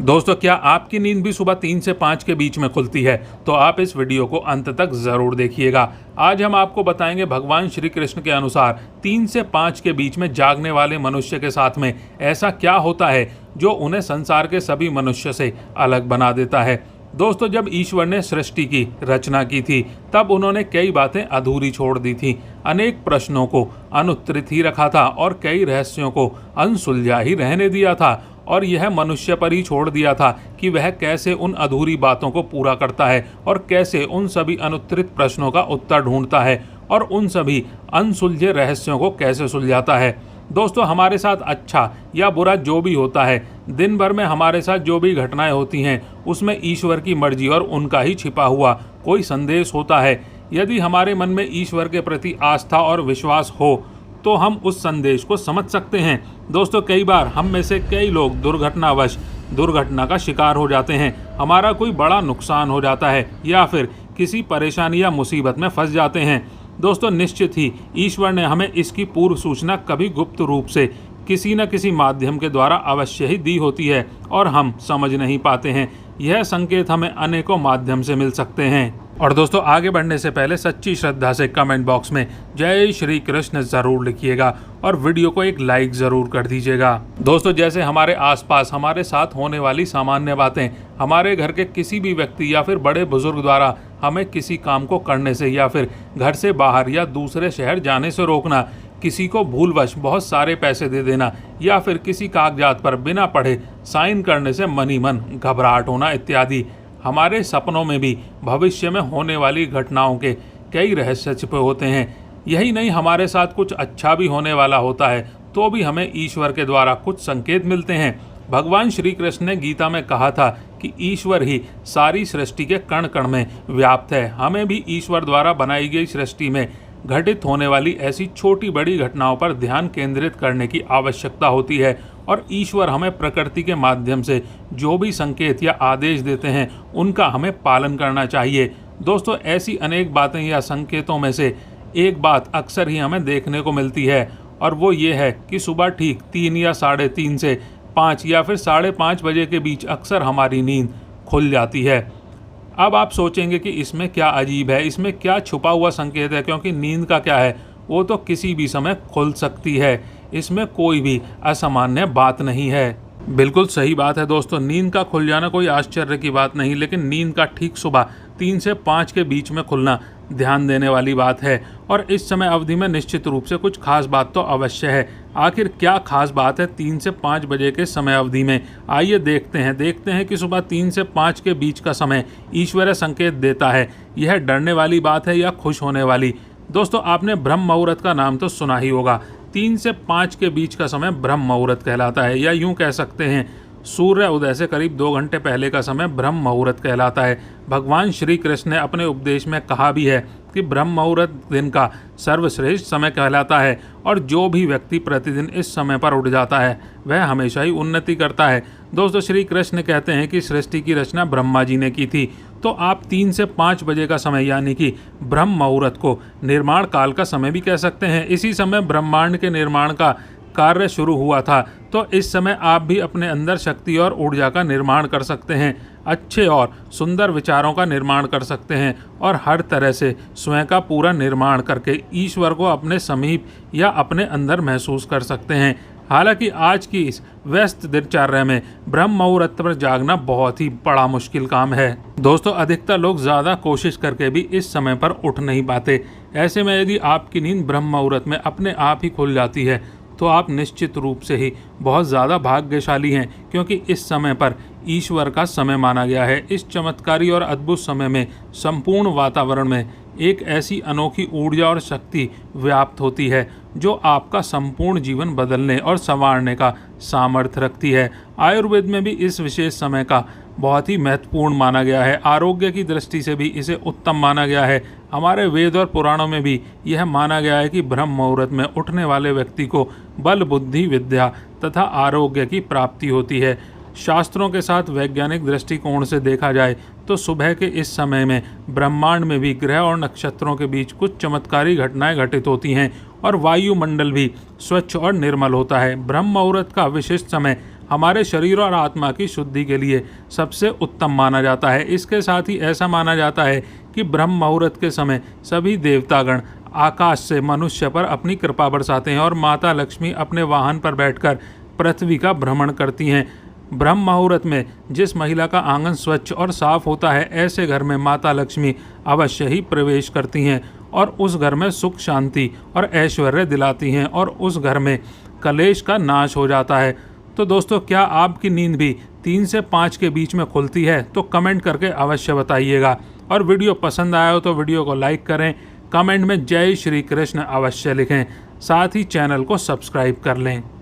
दोस्तों, क्या आपकी नींद भी सुबह 3 से 5 के बीच में खुलती है? तो आप इस वीडियो को अंत तक ज़रूर देखिएगा। आज हम आपको बताएंगे भगवान श्री कृष्ण के अनुसार 3 से 5 के बीच में जागने वाले मनुष्य के साथ में ऐसा क्या होता है जो उन्हें संसार के सभी मनुष्य से अलग बना देता है। दोस्तों, जब ईश्वर ने सृष्टि की रचना की थी तब उन्होंने कई बातें अधूरी छोड़ दी थी, अनेक प्रश्नों को अनुत्तरित ही रखा था और कई रहस्यों को अनसुलझा ही रहने दिया था। और यह मनुष्य पर ही छोड़ दिया था कि वह कैसे उन अधूरी बातों को पूरा करता है और कैसे उन सभी अनुत्तरित प्रश्नों का उत्तर ढूंढता है और उन सभी अनसुलझे रहस्यों को कैसे सुलझाता है। दोस्तों, हमारे साथ अच्छा या बुरा जो भी होता है, दिन भर में हमारे साथ जो भी घटनाएं होती हैं, उसमें ईश्वर की मर्जी और उनका ही छिपा हुआ कोई संदेश होता है। यदि हमारे मन में ईश्वर के प्रति आस्था और विश्वास हो तो हम उस संदेश को समझ सकते हैं। दोस्तों, कई बार हम में से कई लोग दुर्घटनावश दुर्घटना का शिकार हो जाते हैं, हमारा कोई बड़ा नुकसान हो जाता है या फिर किसी परेशानी या मुसीबत में फंस जाते हैं। दोस्तों, निश्चित ही ईश्वर ने हमें इसकी पूर्व सूचना कभी गुप्त रूप से किसी न किसी माध्यम के द्वारा अवश्य ही दी होती है और हम समझ नहीं पाते हैं। यह संकेत हमें अनेकों माध्यम से मिल सकते हैं। और दोस्तों, आगे बढ़ने से पहले सच्ची श्रद्धा से कमेंट बॉक्स में जय श्री कृष्ण जरूर लिखिएगा और वीडियो को एक लाइक जरूर कर दीजिएगा। दोस्तों, जैसे हमारे आसपास हमारे साथ होने वाली सामान्य बातें, हमारे घर के किसी भी व्यक्ति या फिर बड़े बुजुर्ग द्वारा हमें किसी काम को करने से या फिर घर से बाहर या दूसरे शहर जाने से रोकना, किसी को भूलवश बहुत सारे पैसे दे देना या फिर किसी कागजात पर बिना पढ़े साइन करने से मन ही मन घबराहट होना इत्यादि, हमारे सपनों में भी भविष्य में होने वाली घटनाओं के कई रहस्य छिपे होते हैं। यही नहीं, हमारे साथ कुछ अच्छा भी होने वाला होता है तो भी हमें ईश्वर के द्वारा कुछ संकेत मिलते हैं। भगवान श्री कृष्ण ने गीता में कहा था कि ईश्वर ही सारी सृष्टि के कण कण में व्याप्त है। हमें भी ईश्वर द्वारा बनाई गई सृष्टि में घटित होने वाली ऐसी छोटी बड़ी घटनाओं पर ध्यान केंद्रित करने की आवश्यकता होती है और ईश्वर हमें प्रकृति के माध्यम से जो भी संकेत या आदेश देते हैं उनका हमें पालन करना चाहिए। दोस्तों, ऐसी अनेक बातें या संकेतों में से एक बात अक्सर ही हमें देखने को मिलती है और वो ये है कि सुबह ठीक 3 या 3:30 से 5 या फिर 5:30 बजे के बीच अक्सर हमारी नींद खुल जाती है। अब आप सोचेंगे कि इसमें क्या अजीब है, इसमें क्या छुपा हुआ संकेत है, क्योंकि नींद का क्या है, वो तो किसी भी समय खुल सकती है, इसमें कोई भी असामान्य बात नहीं है। बिल्कुल सही बात है दोस्तों, नींद का खुल जाना कोई आश्चर्य की बात नहीं, लेकिन नींद का ठीक सुबह 3 से 5 के बीच में खुलना ध्यान देने वाली बात है। और इस समय अवधि में निश्चित रूप से कुछ खास बात तो अवश्य है। आखिर क्या खास बात है 3 से 5 बजे के समय अवधि में? आइए देखते हैं कि सुबह 3 से 5 के बीच का समय ईश्वर संकेत देता है, यह डरने वाली बात है या खुश होने वाली? दोस्तों, आपने ब्रह्म मुहूर्त का नाम तो सुना ही होगा। 3 से 5 के बीच का समय ब्रह्म मुहूर्त कहलाता है, या यूं कह सकते हैं सूर्य उदय से करीब 2 घंटे पहले का समय ब्रह्म मुहूर्त कहलाता है। भगवान श्री कृष्ण ने अपने उपदेश में कहा भी है कि ब्रह्म मुहूर्त दिन का सर्वश्रेष्ठ समय कहलाता है और जो भी व्यक्ति प्रतिदिन इस समय पर उठ जाता है वह हमेशा ही उन्नति करता है। दोस्तों, श्री कृष्ण कहते हैं कि सृष्टि की रचना ब्रह्मा जी ने की थी, तो आप 3 से 5 बजे का समय यानी कि ब्रह्म मुहूर्त को निर्माण काल का समय भी कह सकते हैं। इसी समय ब्रह्मांड के निर्माण का कार्य शुरू हुआ था, तो इस समय आप भी अपने अंदर शक्ति और ऊर्जा का निर्माण कर सकते हैं, अच्छे और सुंदर विचारों का निर्माण कर सकते हैं और हर तरह से स्वयं का पूरा निर्माण करके ईश्वर को अपने समीप या अपने अंदर महसूस कर सकते हैं। हालांकि आज की इस व्यस्त दिनचर्या में ब्रह्म मुहूर्त पर जागना बहुत ही बड़ा मुश्किल काम है। दोस्तों, अधिकतर लोग ज़्यादा कोशिश करके भी इस समय पर उठ नहीं पाते। ऐसे में यदि आपकी नींद ब्रह्म मुहूर्त में अपने आप ही खुल जाती है तो आप निश्चित रूप से ही बहुत ज़्यादा भाग्यशाली हैं, क्योंकि इस समय पर ईश्वर का समय माना गया है। इस चमत्कारी और अद्भुत समय में संपूर्ण वातावरण में एक ऐसी अनोखी ऊर्जा और शक्ति व्याप्त होती है जो आपका संपूर्ण जीवन बदलने और संवारने का सामर्थ्य रखती है। आयुर्वेद में भी इस विशेष समय का बहुत ही महत्वपूर्ण माना गया है, आरोग्य की दृष्टि से भी इसे उत्तम माना गया है। हमारे वेद और पुराणों में भी यह माना गया है कि ब्रह्म मुहूर्त में उठने वाले व्यक्ति को बल, बुद्धि, विद्या तथा आरोग्य की प्राप्ति होती है। शास्त्रों के साथ वैज्ञानिक दृष्टिकोण से देखा जाए तो सुबह के इस समय में ब्रह्मांड में भी ग्रह और नक्षत्रों के बीच कुछ चमत्कारी घटनाएं घटित होती हैं और वायुमंडल भी स्वच्छ और निर्मल होता है। ब्रह्म मुहूर्त का विशिष्ट समय हमारे शरीर और आत्मा की शुद्धि के लिए सबसे उत्तम माना जाता है। इसके साथ ही ऐसा माना जाता है कि ब्रह्म मुहूर्त के समय सभी देवतागण आकाश से मनुष्य पर अपनी कृपा बरसाते हैं और माता लक्ष्मी अपने वाहन पर बैठकर पृथ्वी का भ्रमण करती हैं। ब्रह्म मुहूर्त में जिस महिला का आंगन स्वच्छ और साफ होता है, ऐसे घर में माता लक्ष्मी अवश्य ही प्रवेश करती हैं और उस घर में सुख शांति और ऐश्वर्य दिलाती हैं और उस घर में कलेश का नाश हो जाता है। तो दोस्तों, क्या आपकी नींद भी 3 से 5 के बीच में खुलती है? तो कमेंट करके अवश्य बताइएगा। और वीडियो पसंद आया हो तो वीडियो को लाइक करें, कमेंट में जय श्री कृष्ण अवश्य लिखें, साथ ही चैनल को सब्सक्राइब कर लें।